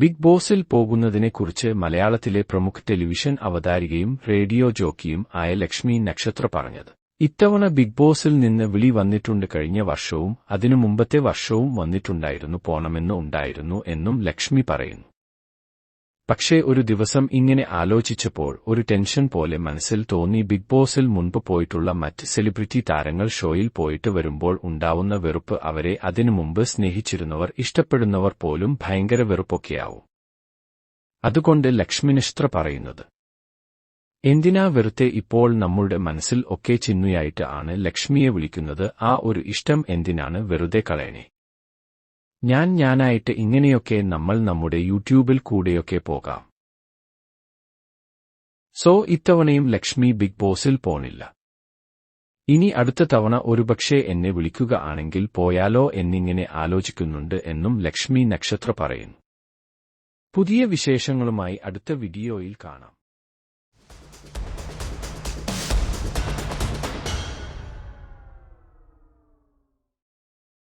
Big ബോസിൽ പോകുന്നതിനെക്കുറിച്ച് മലയാളത്തിലെ പ്രമുഖ ടെലിവിഷൻ അവതാരികയും റേഡിയോ ജോക്കിയും ആയ ലക്ഷ്മി നക്ഷത്ര പറഞ്ഞത്. ഇത്തവണ ബിഗ് ബോസിൽ നിന്ന് വിളി വന്നിട്ടുണ്ട്. കഴിഞ്ഞ വർഷവും അതിനു മുമ്പത്തെ വർഷവും വന്നിട്ടുണ്ടായിരുന്നു. പോണമെന്ന് ഉണ്ടായിരുന്നു എന്നും ലക്ഷ്മി പറയുന്നു. പക്ഷേ ഒരു ദിവസം ഇങ്ങനെ ആലോചിച്ചപ്പോൾ ഒരു ടെൻഷൻ പോലെ മനസ്സിൽ തോന്നി. ബിഗ് ബോസിൽ മുൻപ് പോയിട്ടുള്ള മറ്റ് സെലിബ്രിറ്റി താരങ്ങൾ ഷോയിൽ പോയിട്ട് വരുമ്പോൾ ഉണ്ടാവുന്ന വെറുപ്പ്, അവരെ അതിനു മുമ്പ് സ്നേഹിച്ചിരുന്നവർ, ഇഷ്ടപ്പെടുന്നവർ പോലും ഭയങ്കര വെറുപ്പൊക്കെയാവും. അതുകൊണ്ട് ലക്ഷ്മി നക്ഷത്ര പറയുന്നത്, എന്തിനാ വെറുതെ ഇപ്പോൾ നമ്മളുടെ മനസ്സിൽ ഒക്കെ ചിന്നുയായിട്ട് ആണ് ലക്ഷ്മിയെ വിളിക്കുന്നത്. ആ ഒരു ഇഷ്ടം എന്തിനാണ് വെറുതെ കളയണേ? ഞാനായിട്ട് ഇങ്ങനെയൊക്കെ നമ്മൾ നമ്മുടെ യൂട്യൂബിൽ കൂടെയൊക്കെ പോകാം. സോ ഇത്തവണയും ലക്ഷ്മി ബിഗ് ബോസിൽ പോണില്ല. ഇനി അടുത്ത തവണ ഒരുപക്ഷേ എന്നെ വിളിക്കുക ആണെങ്കിൽ പോയാലോ എന്നിങ്ങനെ ആലോചിക്കുന്നുണ്ട് എന്നും ലക്ഷ്മി നക്ഷത്ര പറയുന്നു. പുതിയ വിശേഷങ്ങളുമായി അടുത്ത വീഡിയോയിൽ കാണാം.